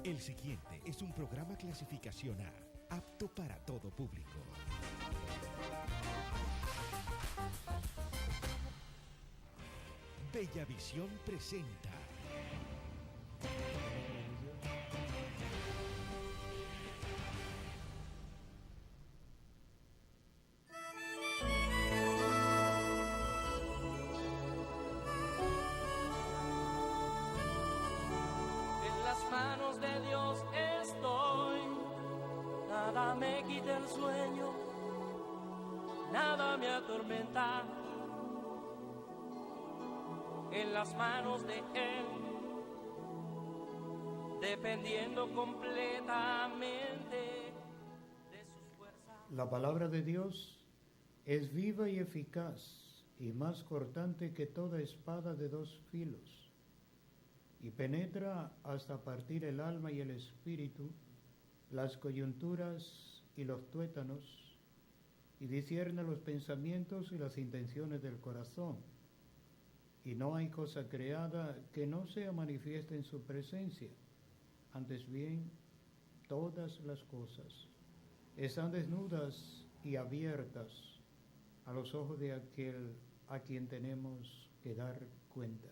El siguiente es un programa clasificación A, apto para todo público. Bellavisión presenta En las manos de Dios estoy, nada me quita el sueño, nada me atormenta. En las manos de Él, dependiendo completamente de sus fuerzas. La palabra de Dios es viva y eficaz y más cortante que toda espada de dos filos, y penetra hasta partir el alma y el espíritu, las coyunturas y los tuétanos, y discierne los pensamientos y las intenciones del corazón. Y no hay cosa creada que no sea manifiesta en su presencia. Antes bien, todas las cosas están desnudas y abiertas a los ojos de aquel a quien tenemos que dar cuenta.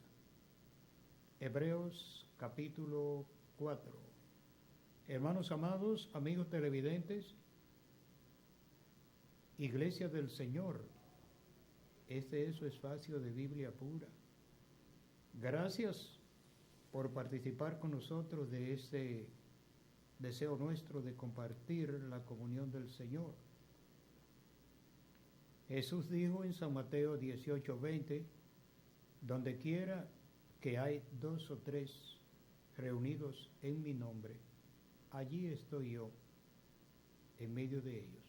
Hebreos capítulo 4. Hermanos amados, amigos televidentes, Iglesia del Señor, este es su espacio de Biblia pura. Gracias por participar con nosotros de este deseo nuestro de compartir la comunión del Señor. Jesús dijo en San Mateo 18:20, donde quiera que hay dos o tres reunidos en mi nombre, allí estoy yo, en medio de ellos.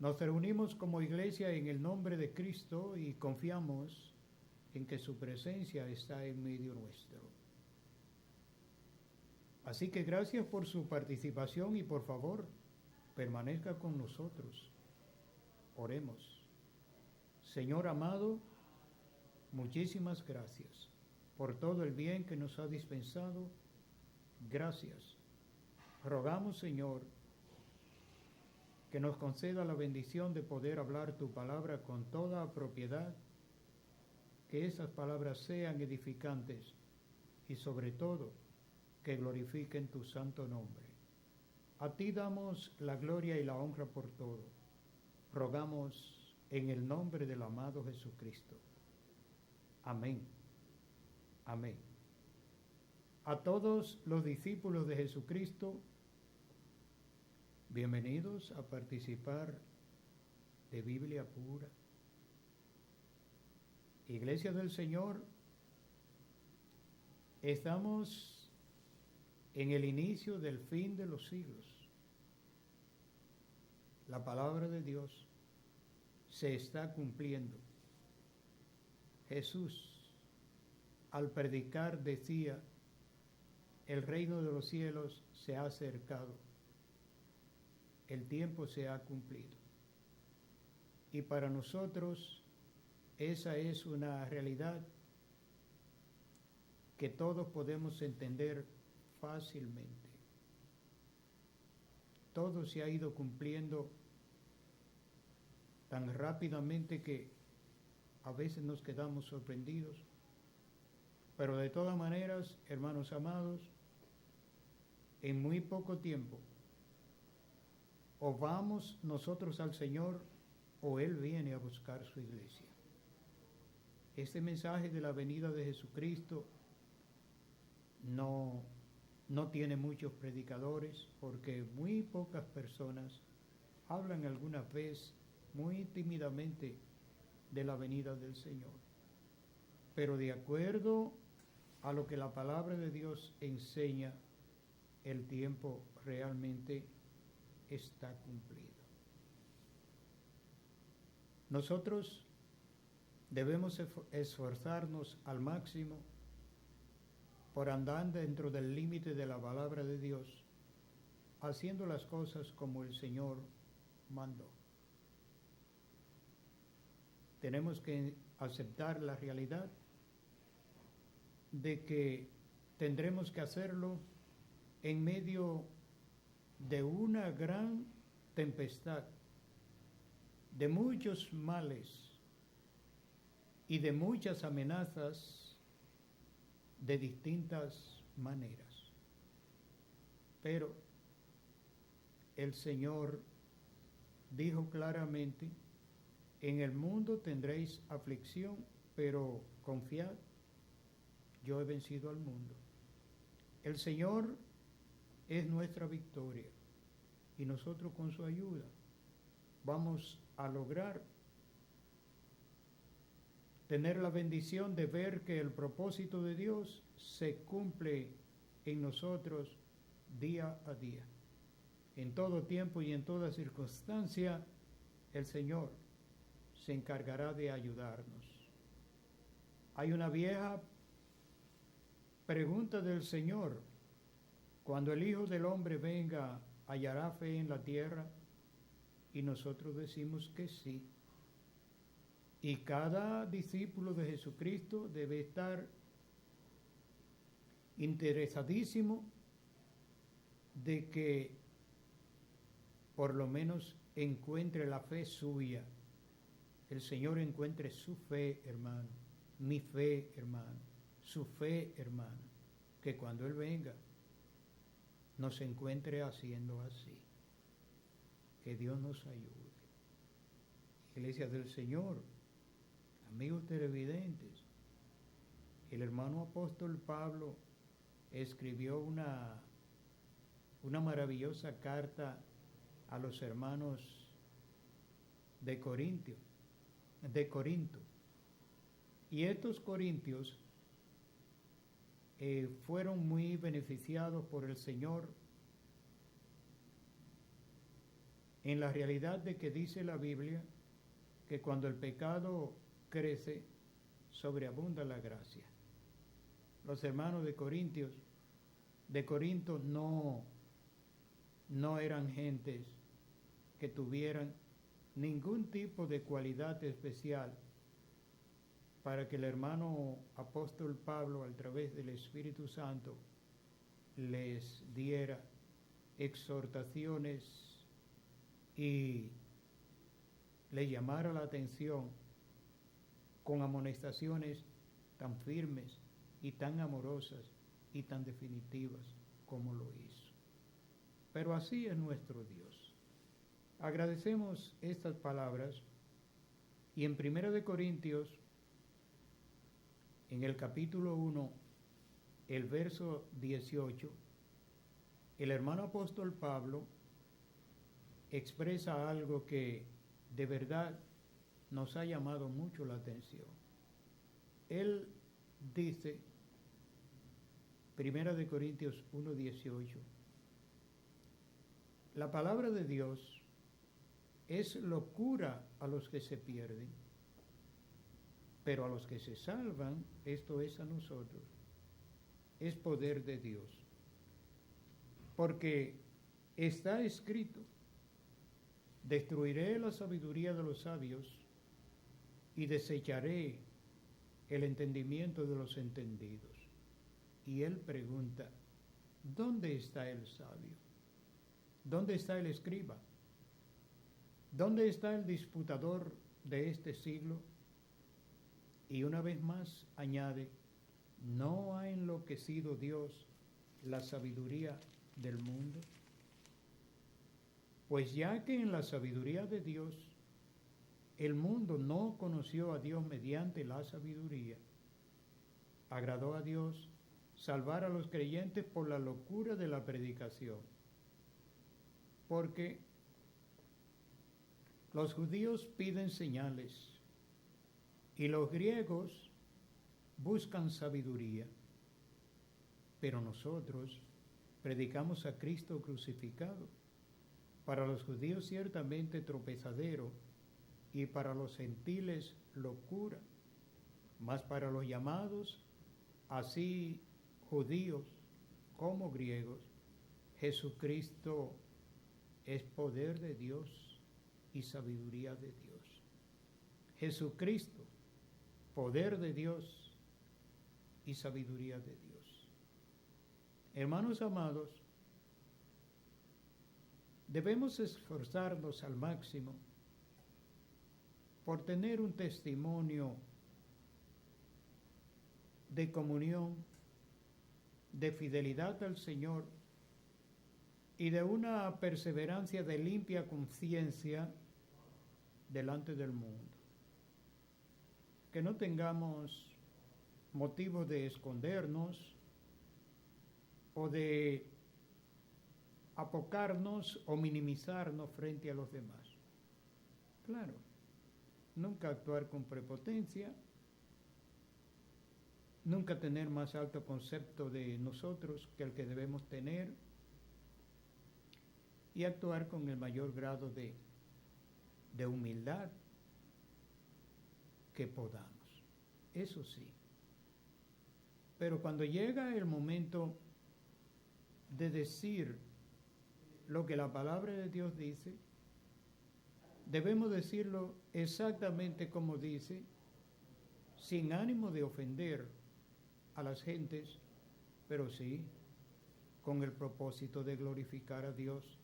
Nos reunimos como iglesia en el nombre de Cristo y confiamos en que su presencia está en medio nuestro. Así que gracias por su participación y por favor, permanezca con nosotros. Oremos. Señor amado, muchísimas gracias por todo el bien que nos ha dispensado. Gracias. Rogamos, Señor, que nos conceda la bendición de poder hablar tu palabra con toda propiedad, que esas palabras sean edificantes y sobre todo que glorifiquen tu santo nombre. A ti damos la gloria y la honra por todo. Rogamos en el nombre del amado Jesucristo. Amén. Amén. A todos los discípulos de Jesucristo, bienvenidos a participar de Biblia pura. Iglesia del Señor, estamos en el inicio del fin de los siglos. La palabra de Dios se está cumpliendo. Jesús, al predicar, decía, el reino de los cielos se ha acercado, el tiempo se ha cumplido. Y para nosotros, esa es una realidad que todos podemos entender fácilmente. Todo se ha ido cumpliendo tan rápidamente que a veces nos quedamos sorprendidos. Pero de todas maneras, hermanos amados, en muy poco tiempo, o vamos nosotros al Señor o Él viene a buscar su iglesia. Este mensaje de la venida de Jesucristo no tiene muchos predicadores porque muy pocas personas hablan alguna vez muy tímidamente de la venida del Señor. Pero de acuerdo a lo que la palabra de Dios enseña, el tiempo realmente está cumplido. Nosotros debemos esforzarnos al máximo por andar dentro del límite de la palabra de Dios, haciendo las cosas como el Señor mandó. Tenemos que aceptar la realidad de que tendremos que hacerlo en medio de una gran tempestad, de muchos males y de muchas amenazas de distintas maneras. Pero el Señor dijo claramente: en el mundo tendréis aflicción, pero confiad, yo he vencido al mundo. El Señor es nuestra victoria y nosotros con su ayuda vamos a lograr tener la bendición de ver que el propósito de Dios se cumple en nosotros día a día. En todo tiempo y en toda circunstancia, el Señor se encargará de ayudarnos. Hay una vieja pregunta del Señor: cuando el Hijo del Hombre venga, ¿hallará fe en la tierra? Y nosotros decimos que sí. Y cada discípulo de Jesucristo debe estar interesadísimo de que por lo menos encuentre la fe suya. El Señor encuentre su fe, hermano, mi fe, hermano, su fe, hermano, que cuando Él venga nos encuentre haciendo así. Que Dios nos ayude. Iglesia del Señor, amigos televidentes, el hermano apóstol Pablo escribió una maravillosa carta a los hermanos de Corinto. Y estos corintios fueron muy beneficiados por el Señor en la realidad de que dice la Biblia que cuando el pecado crece, sobreabunda la gracia. Los hermanos de Corinto no eran gentes que tuvieran ningún tipo de cualidad especial para que el hermano apóstol Pablo, a través del Espíritu Santo, les diera exhortaciones y le llamara la atención con amonestaciones tan firmes y tan amorosas y tan definitivas como lo hizo. Pero así es nuestro Dios. Agradecemos estas palabras y en 1 Corintios, en el capítulo 1, el verso 18, el hermano apóstol Pablo expresa algo que de verdad nos ha llamado mucho la atención. Él dice, 1 Corintios 1, 18, la palabra de Dios es locura a los que se pierden, pero a los que se salvan, esto es a nosotros, es poder de Dios. Porque está escrito: destruiré la sabiduría de los sabios y desecharé el entendimiento de los entendidos. Y él pregunta: ¿dónde está el sabio? ¿Dónde está el escriba? ¿Dónde está el disputador de este siglo? Y una vez más añade: ¿no ha enloquecido Dios la sabiduría del mundo? Pues ya que en la sabiduría de Dios el mundo no conoció a Dios mediante la sabiduría, agradó a Dios salvar a los creyentes por la locura de la predicación. Porque los judíos piden señales y los griegos buscan sabiduría, pero nosotros predicamos a Cristo crucificado, para los judíos ciertamente tropezadero y para los gentiles locura, mas para los llamados, así judíos como griegos, Jesucristo es poder de Dios y sabiduría de Dios. Jesucristo, poder de Dios y sabiduría de Dios. Hermanos amados, debemos esforzarnos al máximo por tener un testimonio de comunión, de fidelidad al Señor y de una perseverancia de limpia conciencia delante del mundo. Que no tengamos motivo de escondernos o de apocarnos o minimizarnos frente a los demás. Claro, nunca actuar con prepotencia, nunca tener más alto concepto de nosotros que el que debemos tener y actuar con el mayor grado de humildad que podamos. Eso sí. Pero cuando llega el momento de decir lo que la palabra de Dios dice, debemos decirlo exactamente como dice, sin ánimo de ofender a las gentes, pero sí con el propósito de glorificar a Dios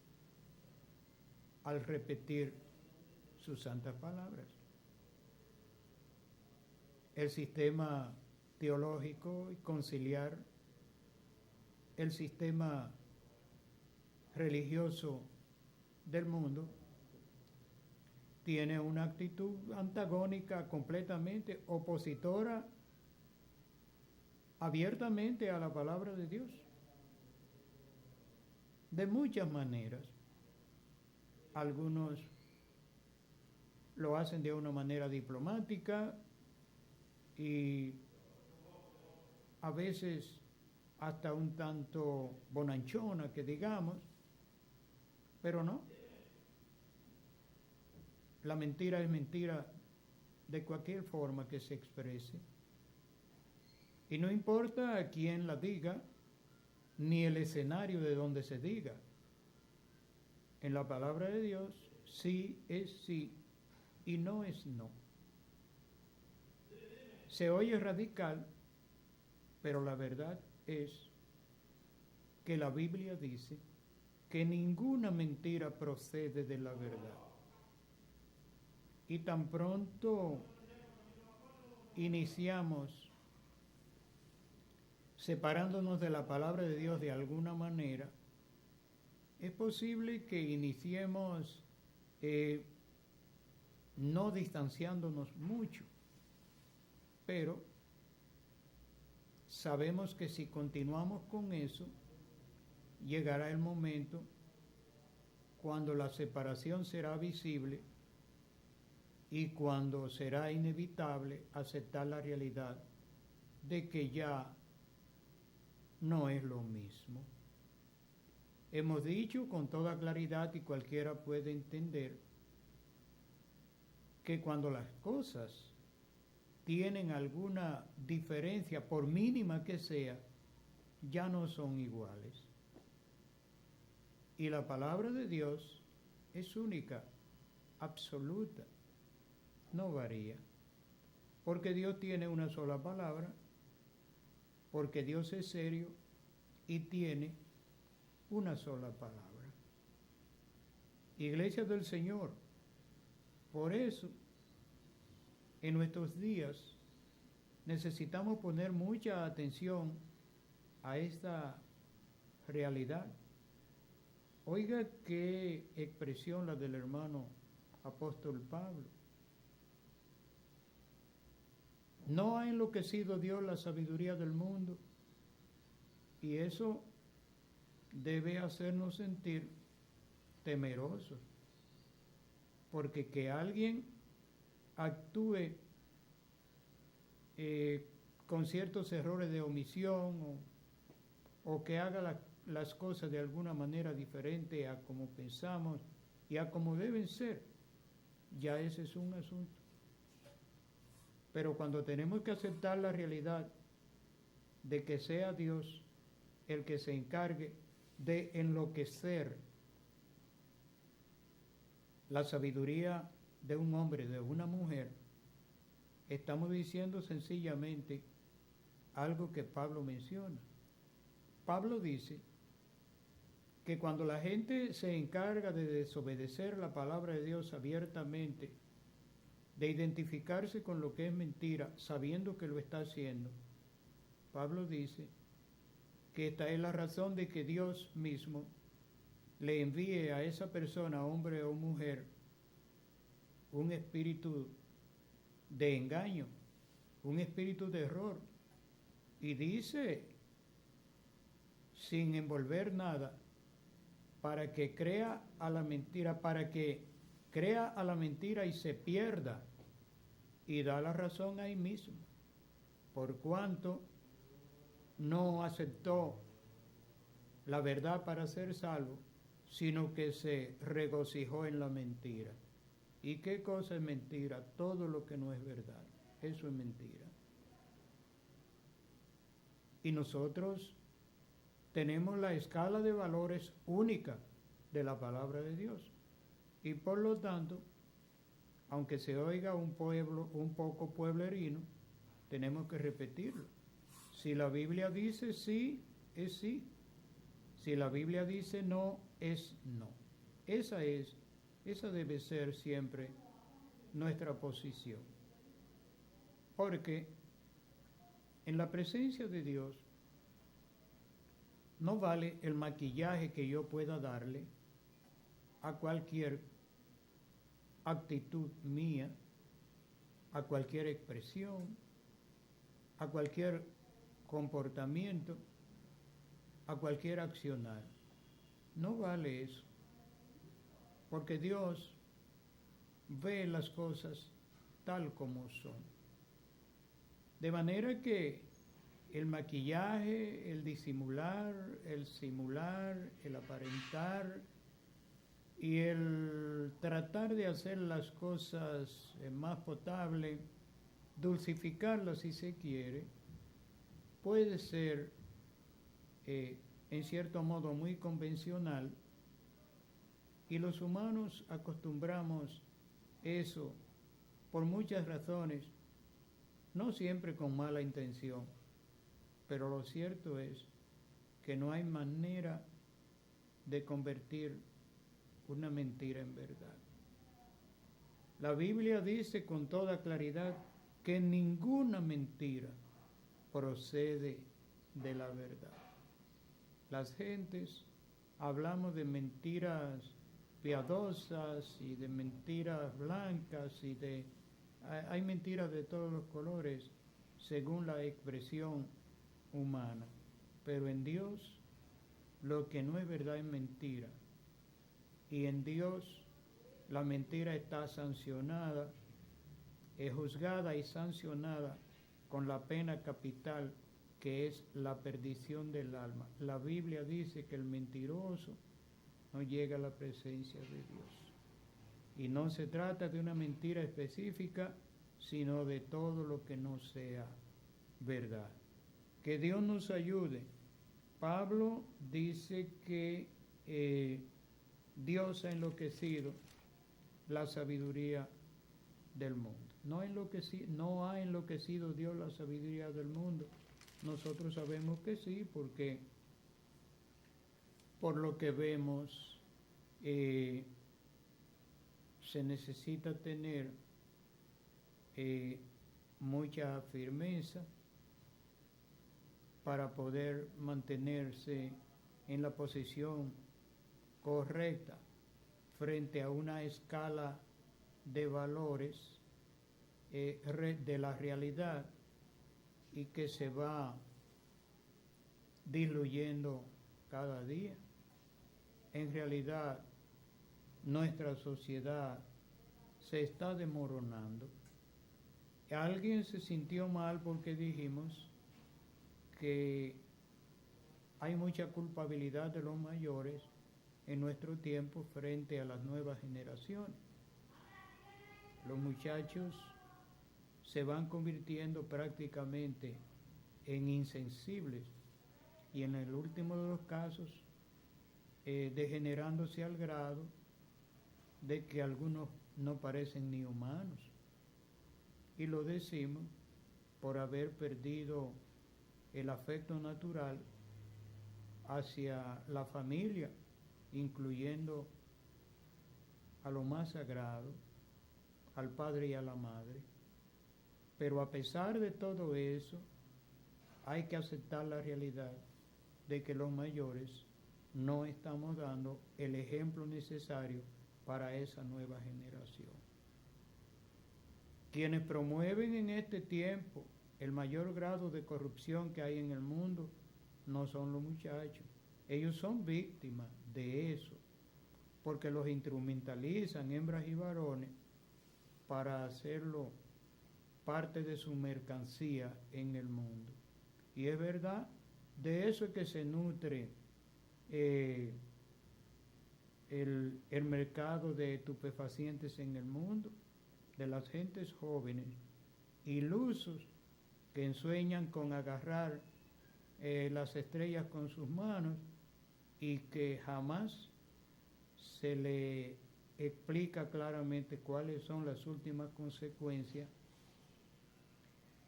al repetir sus santas palabras. El sistema teológico y conciliar, el sistema religioso del mundo, tiene una actitud antagónica, completamente opositora abiertamente a la palabra de Dios. De muchas maneras. Algunos lo hacen de una manera diplomática y a veces hasta un tanto bonachona, que digamos, pero no. La mentira es mentira de cualquier forma que se exprese. Y no importa a quién la diga, ni el escenario de donde se diga. En la palabra de Dios, sí es sí y no es no. Se oye radical, pero la verdad es que la Biblia dice que ninguna mentira procede de la verdad. Y tan pronto iniciamos separándonos de la palabra de Dios de alguna manera, es posible que iniciemos no distanciándonos mucho, pero sabemos que si continuamos con eso, llegará el momento cuando la separación será visible y cuando será inevitable aceptar la realidad de que ya no es lo mismo. Hemos dicho con toda claridad y cualquiera puede entender que cuando las cosas tienen alguna diferencia, por mínima que sea, ya no son iguales. Y la palabra de Dios es única, absoluta, no varía. Porque Dios tiene una sola palabra, porque Dios es serio y tiene una sola palabra. Iglesia del Señor, por eso, en nuestros días, necesitamos poner mucha atención a esta realidad. Oiga qué expresión la del hermano apóstol Pablo. No ha enloquecido Dios la sabiduría del mundo, y eso debe hacernos sentir temerosos, porque que alguien actúe con ciertos errores de omisión o que haga las cosas de alguna manera diferente a como pensamos y a como deben ser, ya ese es un asunto. Pero cuando tenemos que aceptar la realidad de que sea Dios el que se encargue de enloquecer la sabiduría de un hombre, de una mujer, estamos diciendo sencillamente algo que Pablo menciona. Pablo dice que cuando la gente se encarga de desobedecer la palabra de Dios abiertamente, de identificarse con lo que es mentira, sabiendo que lo está haciendo, Pablo dice que esta es la razón de que Dios mismo le envíe a esa persona, hombre o mujer, un espíritu de engaño, un espíritu de error. Y dice, sin envolver nada, para que crea a la mentira, para que crea a la mentira y se pierda, y da la razón ahí mismo, por cuanto no aceptó la verdad para ser salvo, sino que se regocijó en la mentira. ¿Y qué cosa es mentira? Todo lo que no es verdad, eso es mentira. Y nosotros tenemos la escala de valores única de la palabra de Dios. Y por lo tanto, aunque se oiga un poco pueblerino, tenemos que repetirlo. Si la Biblia dice sí, es sí. Si la Biblia dice no, es no. Esa debe ser siempre nuestra posición. Porque en la presencia de Dios no vale el maquillaje que yo pueda darle a cualquier actitud mía, a cualquier expresión, a cualquier comportamiento, a cualquier accionar. No vale eso, porque Dios ve las cosas tal como son. De manera que el maquillaje, el disimular, el simular, el aparentar y el tratar de hacer las cosas más potables, dulcificarlas si se quiere, puede ser en cierto modo muy convencional, y los humanos acostumbramos eso por muchas razones, no siempre con mala intención, pero lo cierto es que no hay manera de convertir una mentira en verdad. La Biblia dice con toda claridad que ninguna mentira procede de la verdad. Las gentes hablamos de mentiras piadosas y de mentiras blancas hay mentiras de todos los colores según la expresión humana, pero en Dios lo que no es verdad es mentira, y en Dios la mentira está sancionada, es juzgada y sancionada con la pena capital, que es la perdición del alma. La Biblia dice que el mentiroso no llega a la presencia de Dios. Y no se trata de una mentira específica, sino de todo lo que no sea verdad. Que Dios nos ayude. Pablo dice que Dios ha enloquecido la sabiduría del mundo. No ha enloquecido Dios la sabiduría del mundo. Nosotros sabemos que sí, porque por lo que vemos se necesita tener mucha firmeza para poder mantenerse en la posición correcta frente a una escala de valores de la realidad, y que se va diluyendo cada día. En realidad, nuestra sociedad se está desmoronando. Alguien se sintió mal porque dijimos que hay mucha culpabilidad de los mayores en nuestro tiempo frente a las nuevas generaciones. Los muchachos se van convirtiendo prácticamente en insensibles y en el último de los casos degenerándose al grado de que algunos no parecen ni humanos. Y lo decimos por haber perdido el afecto natural hacia la familia, incluyendo a lo más sagrado, al padre y a la madre. Pero a pesar de todo eso, hay que aceptar la realidad de que los mayores no estamos dando el ejemplo necesario para esa nueva generación. Quienes promueven en este tiempo el mayor grado de corrupción que hay en el mundo no son los muchachos. Ellos son víctimas de eso, porque los instrumentalizan, hembras y varones, para hacerlo parte de su mercancía en el mundo. Y es verdad, de eso es que se nutre el mercado de estupefacientes en el mundo, de las gentes jóvenes, ilusos, que ensueñan con agarrar las estrellas con sus manos y que jamás se le explica claramente cuáles son las últimas consecuencias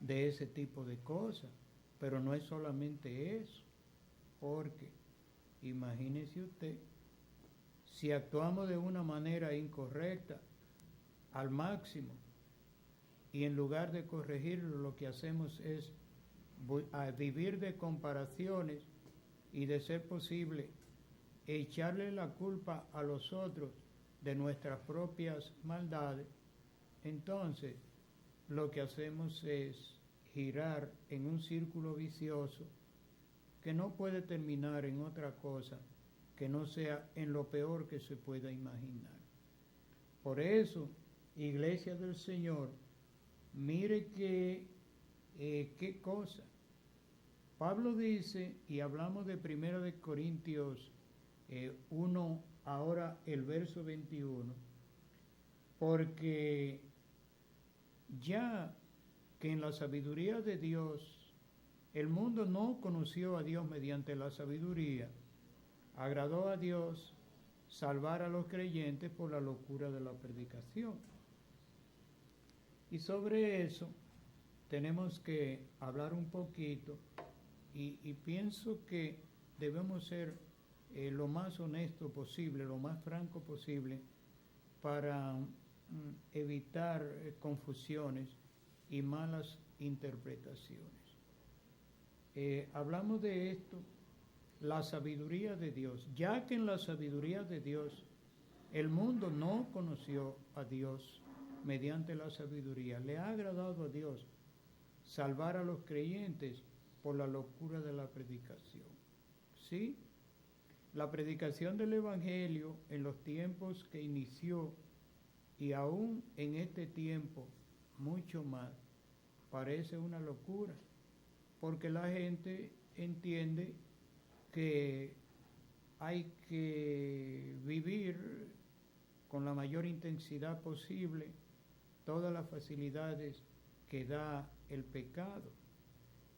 de ese tipo de cosas. Pero no es solamente eso, porque imagínese usted, si actuamos de una manera incorrecta al máximo y en lugar de corregirlo lo que hacemos es vivir de comparaciones y, de ser posible, echarle la culpa a los otros de nuestras propias maldades, entonces lo que hacemos es girar en un círculo vicioso que no puede terminar en otra cosa que no sea en lo peor que se pueda imaginar. Por eso, Iglesia del Señor, mire qué cosa. Pablo dice, y hablamos de 1 Corintios 1, ahora el verso 21, porque ya que en la sabiduría de Dios, el mundo no conoció a Dios mediante la sabiduría, agradó a Dios salvar a los creyentes por la locura de la predicación. Y sobre eso tenemos que hablar un poquito y pienso que debemos ser lo más honesto posible, lo más franco posible para evitar confusiones y malas interpretaciones. Hablamos de esto, la sabiduría de Dios, ya que en la sabiduría de Dios el mundo no conoció a Dios mediante la sabiduría, le ha agradado a Dios salvar a los creyentes por la locura de la predicación. ¿Sí? La predicación del Evangelio en los tiempos que inició y aún en este tiempo mucho más, parece una locura, porque la gente entiende que hay que vivir con la mayor intensidad posible todas las facilidades que da el pecado.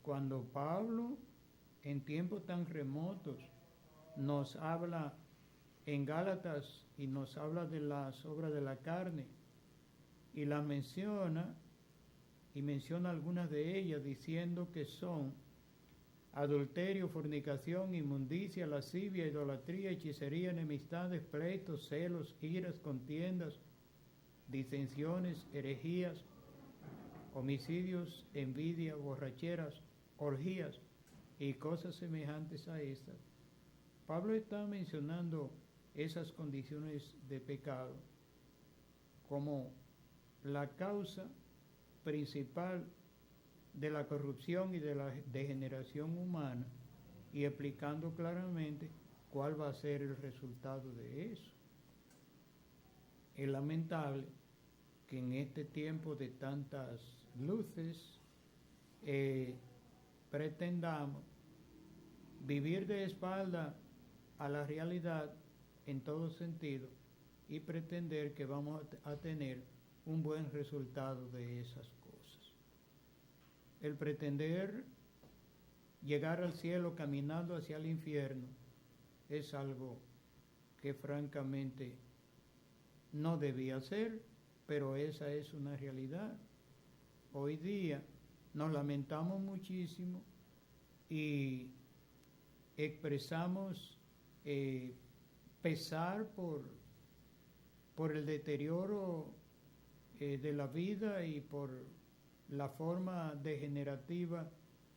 Cuando Pablo, en tiempos tan remotos, nos habla en Gálatas y nos habla de las obras de la carne y las menciona, y menciona algunas de ellas diciendo que son adulterio, fornicación, inmundicia, lascivia, idolatría, hechicería, enemistades, pleitos, celos, iras, contiendas, disensiones, herejías, homicidios, envidia, borracheras, orgías y cosas semejantes a estas. Pablo está mencionando esas condiciones de pecado como la causa principal de la corrupción y de la degeneración humana, y explicando claramente cuál va a ser el resultado de eso. Es lamentable que en este tiempo de tantas luces pretendamos vivir de espalda a la realidad en todo sentido y pretender que vamos a tener un buen resultado de esas cosas. El pretender llegar al cielo caminando hacia el infierno es algo que francamente no debía ser, pero esa es una realidad. Hoy día nos lamentamos muchísimo y expresamos pesar por el deterioro de la vida y por la forma degenerativa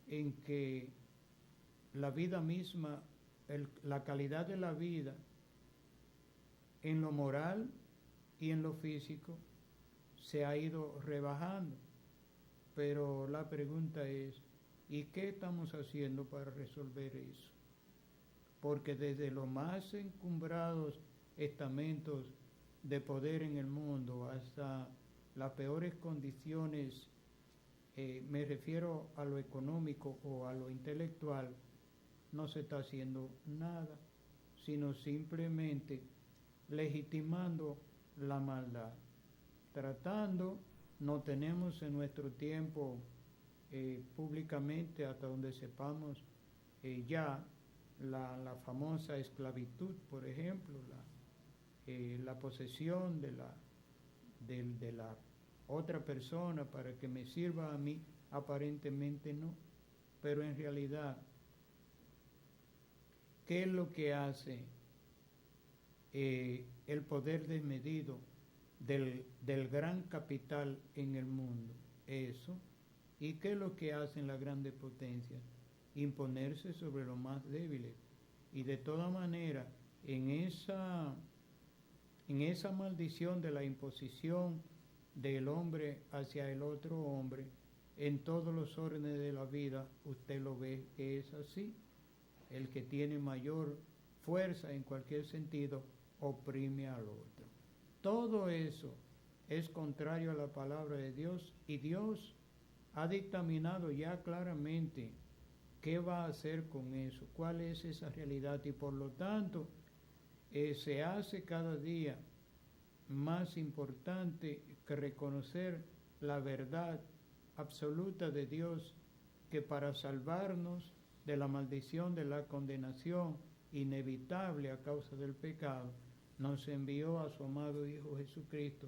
en que la vida misma, la calidad de la vida en lo moral y en lo físico se ha ido rebajando. Pero la pregunta es, ¿y qué estamos haciendo para resolver eso? Porque desde los más encumbrados estamentos de poder en el mundo hasta las peores condiciones, me refiero a lo económico o a lo intelectual, no se está haciendo nada, sino simplemente legitimando la maldad. Tratando, no tenemos en nuestro tiempo públicamente, hasta donde sepamos, ya la famosa esclavitud, por ejemplo, la posesión de la otra persona para que me sirva a mí, aparentemente no, pero en realidad, ¿qué es lo que hace el poder desmedido del gran capital en el mundo? Eso. ¿Y qué es lo que hacen las grandes potencias? Imponerse sobre los más débiles. Y de toda manera, en esa maldición de la imposición del hombre hacia el otro hombre, en todos los órdenes de la vida, usted lo ve que es así. El que tiene mayor fuerza en cualquier sentido, oprime al otro. Todo eso es contrario a la palabra de Dios, y Dios ha dictaminado ya claramente qué va a hacer con eso, cuál es esa realidad, y por lo tanto se hace cada día más importante que reconocer la verdad absoluta de Dios, que para salvarnos de la maldición de la condenación inevitable a causa del pecado, nos envió a su amado Hijo Jesucristo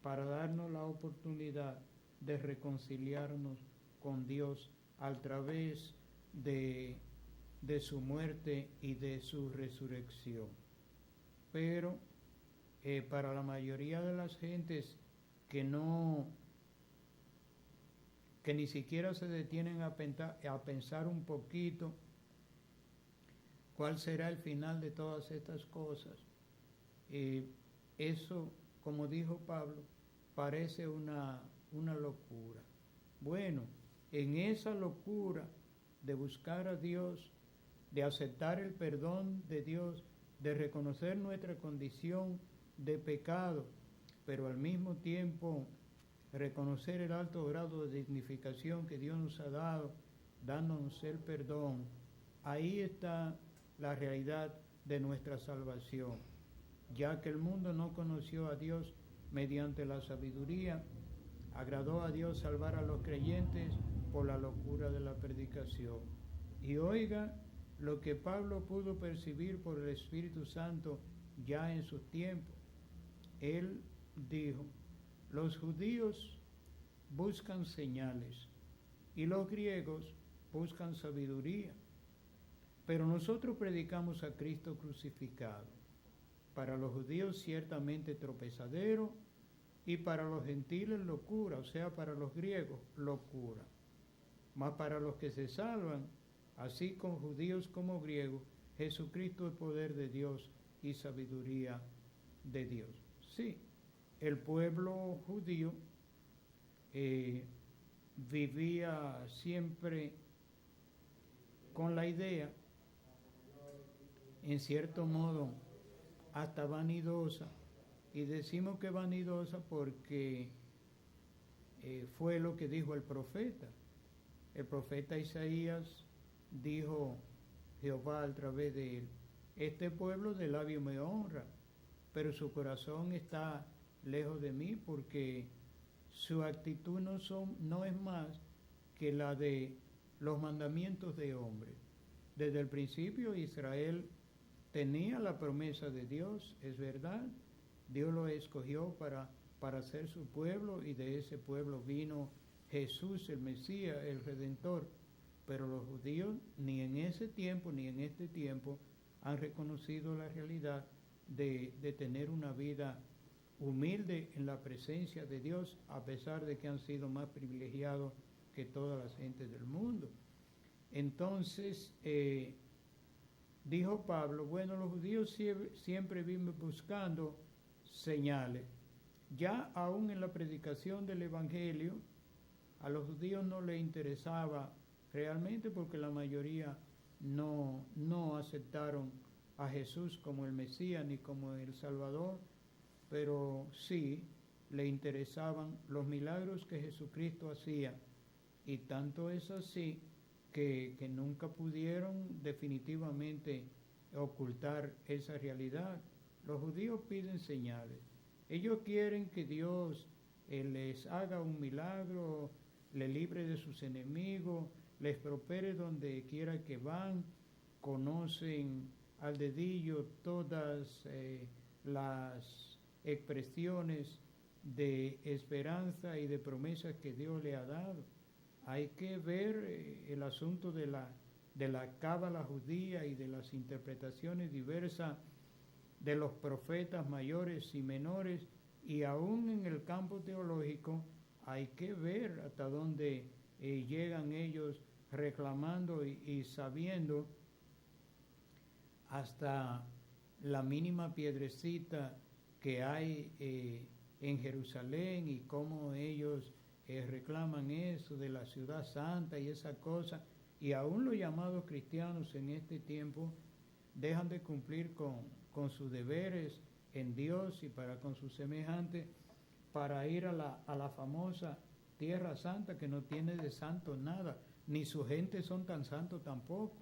para darnos la oportunidad de reconciliarnos con Dios a través de su muerte y de su resurrección. Pero para la mayoría de las gentes que ni siquiera se detienen a pensar un poquito cuál será el final de todas estas cosas, eso, como dijo Pablo, parece una locura. Bueno, en esa locura de buscar a Dios, de aceptar el perdón de Dios, de reconocer nuestra condición de pecado, pero al mismo tiempo reconocer el alto grado de dignificación que Dios nos ha dado, dándonos el perdón, ahí está la realidad de nuestra salvación, ya que el mundo no conoció a Dios mediante la sabiduría, agradó a Dios salvar a los creyentes por la locura de la predicación. Y oiga lo que Pablo pudo percibir por el Espíritu Santo ya en sus tiempos. Él dijo, los judíos buscan señales y los griegos buscan sabiduría, pero nosotros predicamos a Cristo crucificado, para los judíos ciertamente tropezadero y para los gentiles locura, o sea, para los griegos locura, mas para los que se salvan, así con judíos como griegos, Jesucristo es poder de Dios y sabiduría de Dios. Sí, el pueblo judío vivía siempre con la idea, en cierto modo, hasta vanidosa, y decimos que vanidosa porque fue lo que dijo el profeta. El profeta Isaías dijo Jehová a través de él, este pueblo de labio me honra, pero su corazón está lejos de mí, porque su actitud no es más que la de los mandamientos de hombre. Desde el principio Israel tenía la promesa de Dios, es verdad, Dios lo escogió para ser su pueblo, y de ese pueblo vino Jesús, el Mesías, el Redentor, pero los judíos ni en ese tiempo ni en este tiempo han reconocido la realidad de tener una vida humilde en la presencia de Dios, a pesar de que han sido más privilegiados que todas las gentes del mundo. Entonces, dijo Pablo, bueno, los judíos siempre viven buscando señales. Ya aún en la predicación del Evangelio, a los judíos no les interesaba realmente, porque la mayoría no aceptaron a Jesús como el Mesías ni como el Salvador, pero sí le interesaban los milagros que Jesucristo hacía, y tanto es así que nunca pudieron definitivamente ocultar esa realidad. Los judíos piden señales. Ellos quieren que Dios les haga un milagro, les libre de sus enemigos, les prospere donde quiera que van. Conocen al dedillo todas las expresiones de esperanza y de promesas que Dios le ha dado. Hay que ver el asunto de la cábala judía y de las interpretaciones diversas de los profetas mayores y menores, y aún en el campo teológico hay que ver hasta dónde llegan ellos reclamando y sabiendo hasta la mínima piedrecita que hay en Jerusalén, y cómo ellos reclaman eso de la ciudad santa y esa cosa, y aún los llamados cristianos en este tiempo dejan de cumplir con sus deberes en Dios y para con sus semejantes, para ir a la famosa Tierra Santa, que no tiene de santo nada, ni su gente son tan santos tampoco,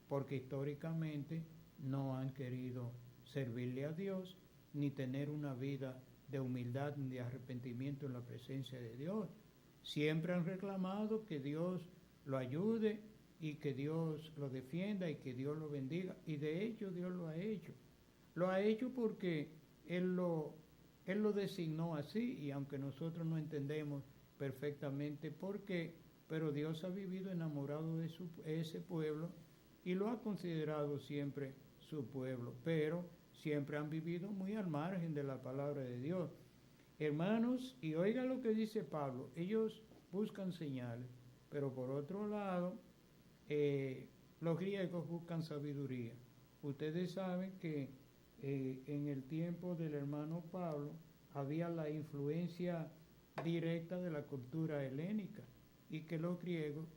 porque históricamente no han querido servirle a Dios, ni tener una vida de humildad ni de arrepentimiento en la presencia de Dios. Siempre han reclamado que Dios lo ayude y que Dios lo defienda y que Dios lo bendiga, y de hecho Dios lo ha hecho. Lo ha hecho porque Él lo designó así, y aunque nosotros no entendemos perfectamente por qué, pero Dios ha vivido enamorado de ese pueblo y lo ha considerado siempre su pueblo, pero siempre han vivido muy al margen de la palabra de Dios. Hermanos, y oiga lo que dice Pablo, ellos buscan señales, pero por otro lado, los griegos buscan sabiduría. Ustedes saben que en el tiempo del hermano Pablo había la influencia directa de la cultura helénica, y que los griegos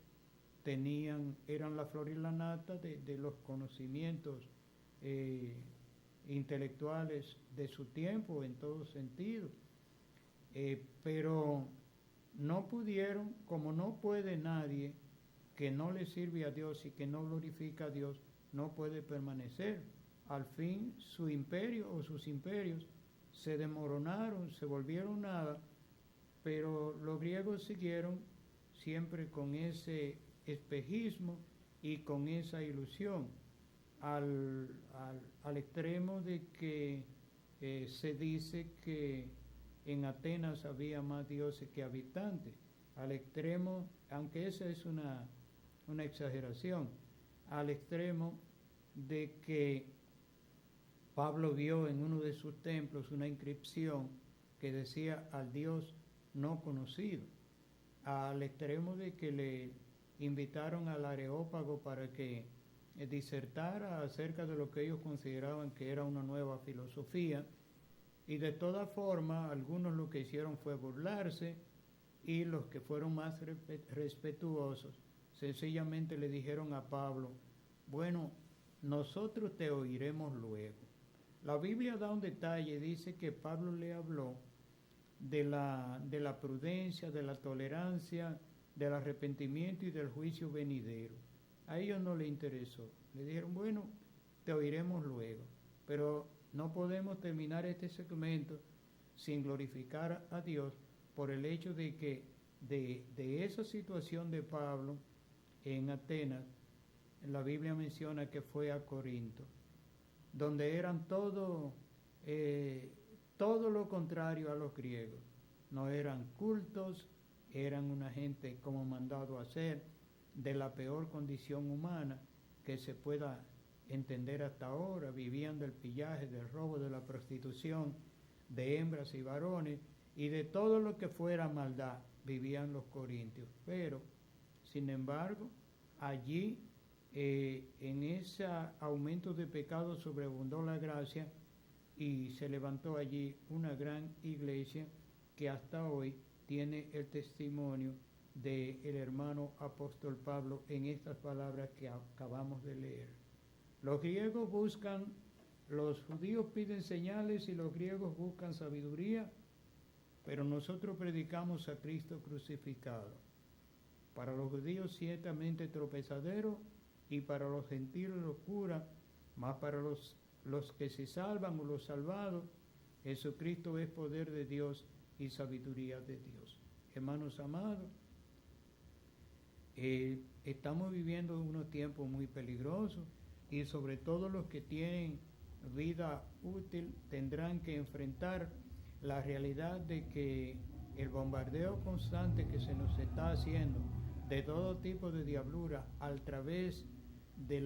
eran la flor y la nata de los conocimientos intelectuales de su tiempo en todo sentido. Pero no pudieron, como no puede nadie que no le sirve a Dios y que no glorifica a Dios, no puede permanecer. Al fin su imperio o sus imperios se desmoronaron, se volvieron nada, pero los griegos siguieron siempre con ese espejismo y con esa ilusión, al extremo de que se dice que en Atenas había más dioses que habitantes, al extremo, aunque esa es una exageración, al extremo de que Pablo vio en uno de sus templos una inscripción que decía al Dios no conocido, al extremo de que le invitaron al Areópago para que disertara acerca de lo que ellos consideraban que era una nueva filosofía, y de todas formas algunos lo que hicieron fue burlarse, y los que fueron más respetuosos sencillamente le dijeron a Pablo, bueno, nosotros te oiremos luego. La Biblia da un detalle, dice que Pablo le habló de la prudencia, de la tolerancia, del arrepentimiento y del juicio venidero. A ellos no les interesó. Le dijeron, bueno, te oiremos luego. Pero no podemos terminar este segmento sin glorificar a Dios por el hecho de que de esa situación de Pablo en Atenas, la Biblia menciona que fue a Corinto, donde eran todo lo contrario a los griegos. No eran cultos, eran una gente como mandado a ser, de la peor condición humana que se pueda entender hasta ahora. Vivían del pillaje, del robo, de la prostitución, de hembras y varones, y de todo lo que fuera maldad vivían los corintios. Pero, sin embargo, allí, en ese aumento de pecado sobreabundó la gracia, y se levantó allí una gran iglesia que hasta hoy tiene el testimonio del hermano apóstol Pablo en estas palabras que acabamos de leer. Los griegos buscan, los judíos piden señales y los griegos buscan sabiduría, pero nosotros predicamos a Cristo crucificado. Para los judíos ciertamente tropezadero y para los gentiles locura, mas para los que se salvan o los salvados, Jesucristo es poder de Dios y sabiduría de Dios. Hermanos amados, estamos viviendo unos tiempos muy peligrosos y sobre todo los que tienen vida útil tendrán que enfrentar la realidad de que el bombardeo constante que se nos está haciendo de todo tipo de diablura a través de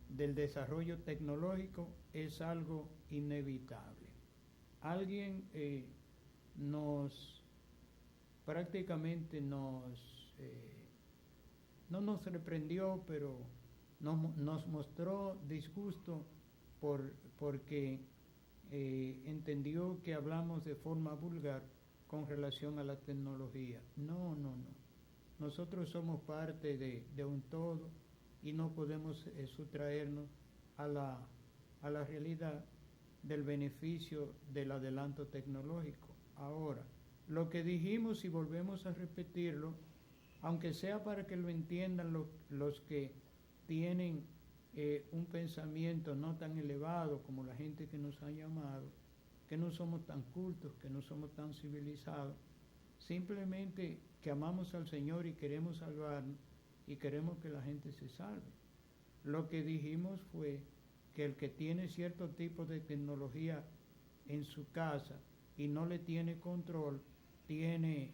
del desarrollo tecnológico es algo inevitable. Alguien prácticamente no nos reprendió, pero nos mostró disgusto porque entendió que hablamos de forma vulgar con relación a la tecnología. No. Nosotros somos parte de un todo y no podemos sustraernos a la realidad del beneficio del adelanto tecnológico. Ahora, lo que dijimos y volvemos a repetirlo, aunque sea para que lo entiendan los que tienen un pensamiento no tan elevado como la gente que nos ha llamado, que no somos tan cultos, que no somos tan civilizados, simplemente que amamos al Señor y queremos salvarnos y queremos que la gente se salve. Lo que dijimos fue que el que tiene cierto tipo de tecnología en su casa y no le tiene control, tiene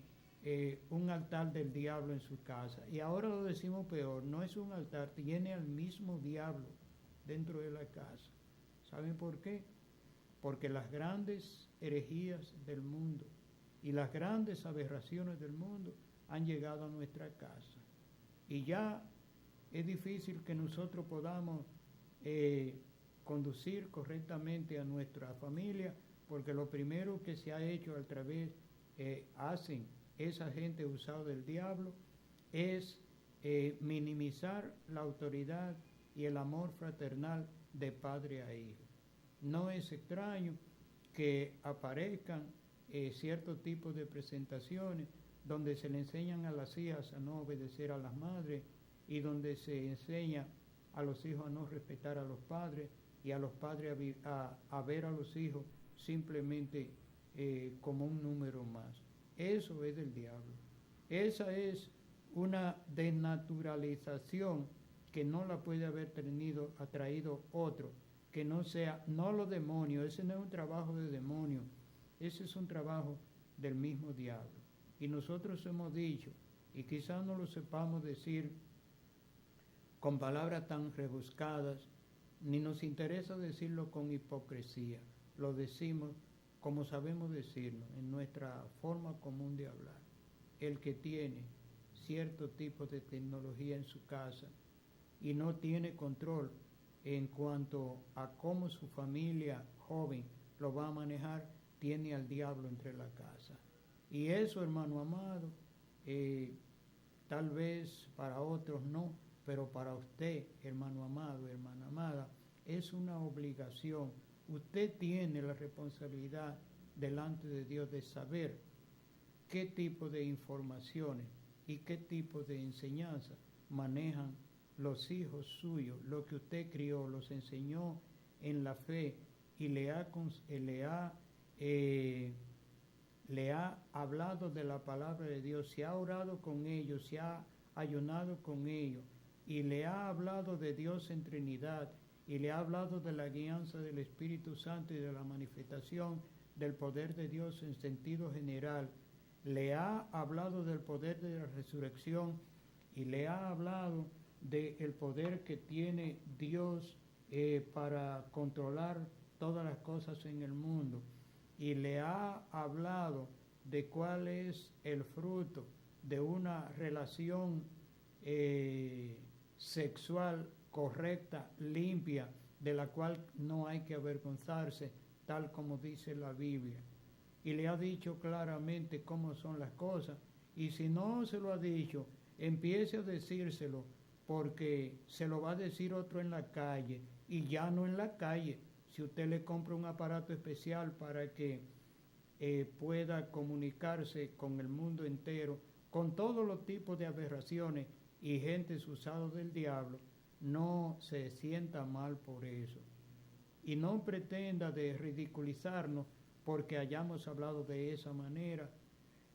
un altar del diablo en su casa. Y ahora lo decimos peor, no es un altar, tiene al mismo diablo dentro de la casa. ¿Saben por qué? Porque las grandes herejías del mundo y las grandes aberraciones del mundo han llegado a nuestra casa. Y ya es difícil que nosotros podamos conducir correctamente a nuestra familia, porque lo primero que se ha hecho a través, hacen esa gente usada del diablo, es minimizar la autoridad y el amor fraternal de padre a hijo. No es extraño que aparezcan cierto tipo de presentaciones donde se le enseñan a las hijas a no obedecer a las madres y donde se enseña a los hijos a no respetar a los padres y a los padres a ver a los hijos simplemente como un número más. Eso es del diablo. Esa es una desnaturalización que no la puede haber atraído otro, que no sea, no los demonios, ese no es un trabajo de demonio, ese es un trabajo del mismo diablo. Y nosotros hemos dicho, y quizás no lo sepamos decir con palabras tan rebuscadas, ni nos interesa decirlo con hipocresía, lo decimos como sabemos decirlo, en nuestra forma común de hablar. El que tiene cierto tipo de tecnología en su casa y no tiene control en cuanto a cómo su familia joven lo va a manejar, tiene al diablo entre la casa. Y eso, hermano amado, tal vez para otros no, pero para usted, hermano amado, hermana amada, es una obligación. Usted tiene la responsabilidad delante de Dios de saber qué tipo de informaciones y qué tipo de enseñanza manejan los hijos suyos, lo que usted crió, los enseñó en la fe y le ha hablado de la palabra de Dios, se ha orado con ellos, se ha ayunado con ellos y le ha hablado de Dios en Trinidad y le ha hablado de la guianza del Espíritu Santo y de la manifestación del poder de Dios en sentido general, le ha hablado del poder de la resurrección y le ha hablado del poder que tiene Dios para controlar todas las cosas en el mundo, y le ha hablado de cuál es el fruto de una relación sexual correcta, limpia, de la cual no hay que avergonzarse, tal como dice la Biblia. Y le ha dicho claramente cómo son las cosas. Y si no se lo ha dicho, empiece a decírselo, porque se lo va a decir otro en la calle, y ya no en la calle. Si usted le compra un aparato especial para que pueda comunicarse con el mundo entero, con todos los tipos de aberraciones y gentes usados del diablo, no se sienta mal por eso. Y no pretenda de ridiculizarnos porque hayamos hablado de esa manera.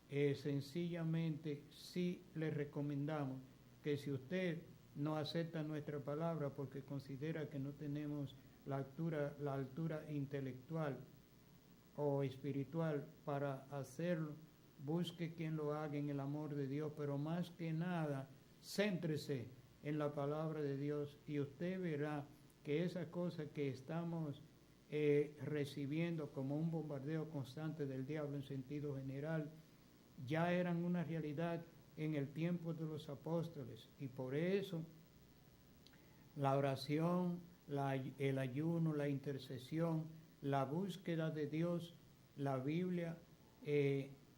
Sencillamente sí le recomendamos que si usted no acepta nuestra palabra porque considera que no tenemos la altura intelectual o espiritual para hacerlo, busque quien lo haga en el amor de Dios, pero más que nada, céntrese en la palabra de Dios y usted verá que esas cosas que estamos recibiendo como un bombardeo constante del diablo en sentido general, ya eran una realidad en el tiempo de los apóstoles, y por eso la oración, el ayuno, la intercesión, la búsqueda de Dios, la Biblia,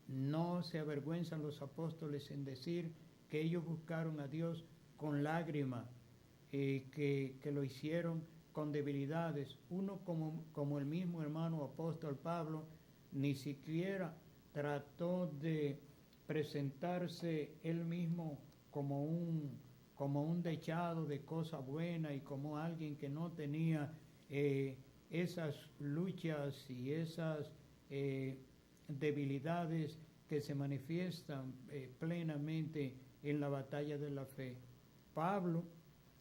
no se avergüenzan los apóstoles en decir que ellos buscaron a Dios con lágrimas, que lo hicieron con debilidades. Uno como el mismo hermano apóstol Pablo ni siquiera trató de presentarse él mismo como un dechado de cosas buenas y como alguien que no tenía esas luchas y esas debilidades que se manifiestan plenamente en la batalla de la fe. Pablo,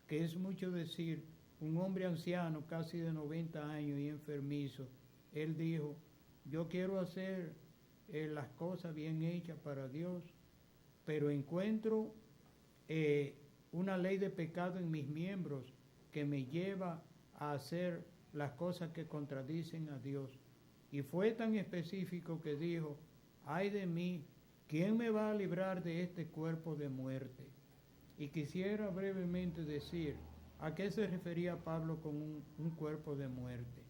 que es mucho decir, un hombre anciano, casi de 90 años y enfermizo, él dijo: yo quiero hacer las cosas bien hechas para Dios, pero encuentro una ley de pecado en mis miembros que me lleva a hacer las cosas que contradicen a Dios. Y fue tan específico que dijo: ay de mí, ¿quién me va a librar de este cuerpo de muerte? Y quisiera brevemente decir a qué se refería Pablo con un cuerpo de muerte.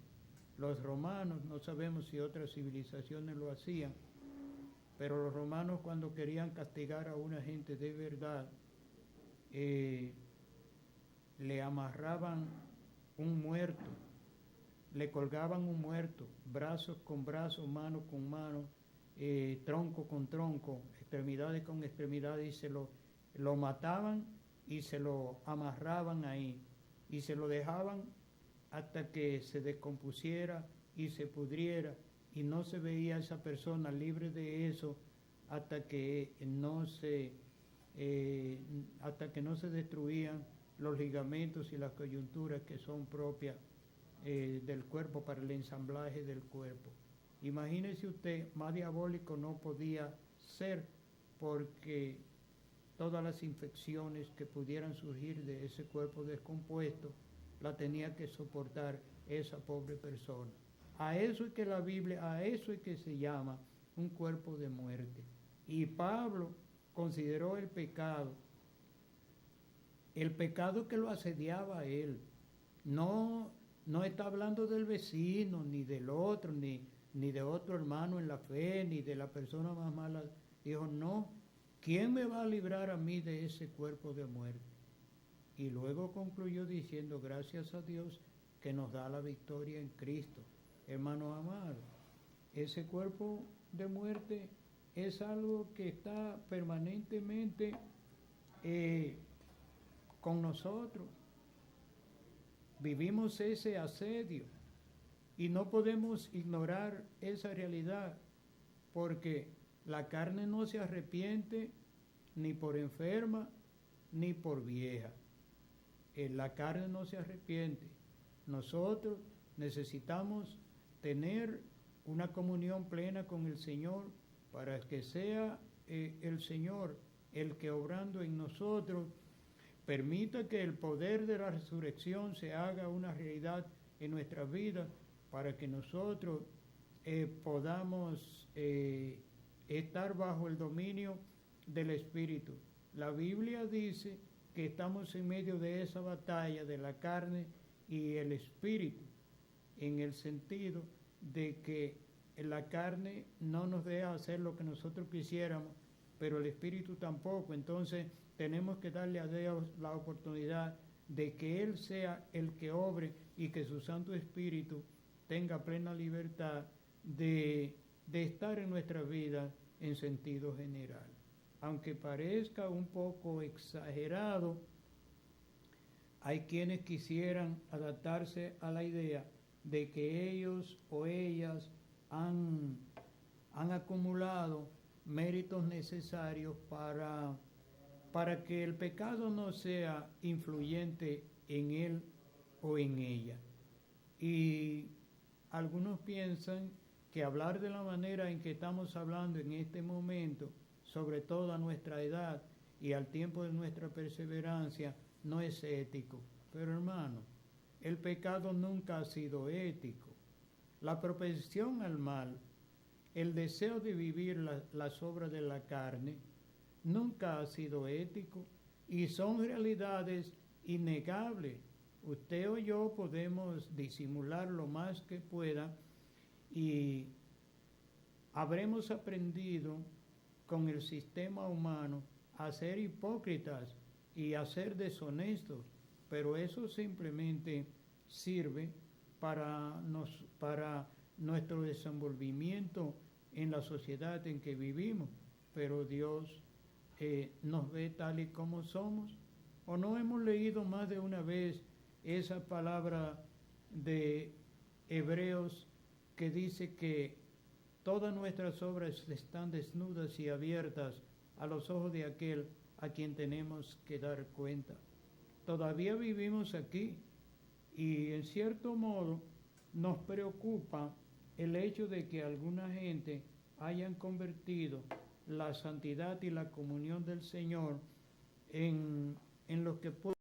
Los romanos, no sabemos si otras civilizaciones lo hacían, pero los romanos, cuando querían castigar a una gente de verdad, le amarraban un muerto, le colgaban un muerto, brazos con brazos, mano con mano, tronco con tronco, extremidades con extremidades, y se lo mataban y se lo amarraban ahí y se lo dejaban hasta que se descompusiera y se pudriera, y no se veía a esa persona libre de eso hasta que no se destruían los ligamentos y las coyunturas que son propias del cuerpo para el ensamblaje del cuerpo. Imagínese usted, más diabólico no podía ser, porque todas las infecciones que pudieran surgir de ese cuerpo descompuesto la tenía que soportar esa pobre persona. A eso es que la Biblia, a eso es que se llama un cuerpo de muerte. Y Pablo consideró el pecado que lo asediaba a él. No está hablando del vecino, ni del otro, ni de otro hermano en la fe, ni de la persona más mala. Dijo: no, ¿quién me va a librar a mí de ese cuerpo de muerte? Y luego concluyó diciendo: gracias a Dios que nos da la victoria en Cristo. Hermano amado, ese cuerpo de muerte es algo que está permanentemente con nosotros. Vivimos ese asedio y no podemos ignorar esa realidad, porque la carne no se arrepiente ni por enferma ni por vieja. La carne no se arrepiente. Nosotros necesitamos tener una comunión plena con el Señor para que sea el Señor el que obrando en nosotros permita que el poder de la resurrección se haga una realidad en nuestras vidas para que nosotros podamos estar bajo el dominio del Espíritu. La Biblia dice que estamos en medio de esa batalla de la carne y el Espíritu, en el sentido de que la carne no nos deja hacer lo que nosotros quisiéramos, pero el Espíritu tampoco. Entonces tenemos que darle a Dios la oportunidad de que Él sea el que obre y que su Santo Espíritu tenga plena libertad de estar en nuestra vida en sentido general. Aunque parezca un poco exagerado, hay quienes quisieran adaptarse a la idea de que ellos o ellas han acumulado méritos necesarios para que el pecado no sea influyente en él o en ella. Y algunos piensan que hablar de la manera en que estamos hablando en este momento, sobre todo a nuestra edad y al tiempo de nuestra perseverancia, no es ético. Pero hermano, el pecado nunca ha sido ético. La propensión al mal, el deseo de vivir las obras de la carne, nunca ha sido ético y son realidades innegables. Usted o yo podemos disimular lo más que pueda y habremos aprendido con el sistema humano a ser hipócritas y a ser deshonestos, pero eso simplemente sirve para nuestro desenvolvimiento en la sociedad en que vivimos, pero Dios nos ve tal y como somos. ¿O no hemos leído más de una vez esa palabra de Hebreos que dice que todas nuestras obras están desnudas y abiertas a los ojos de aquel a quien tenemos que dar cuenta? Todavía vivimos aquí y en cierto modo nos preocupa el hecho de que alguna gente hayan convertido la santidad y la comunión del Señor en lo que puede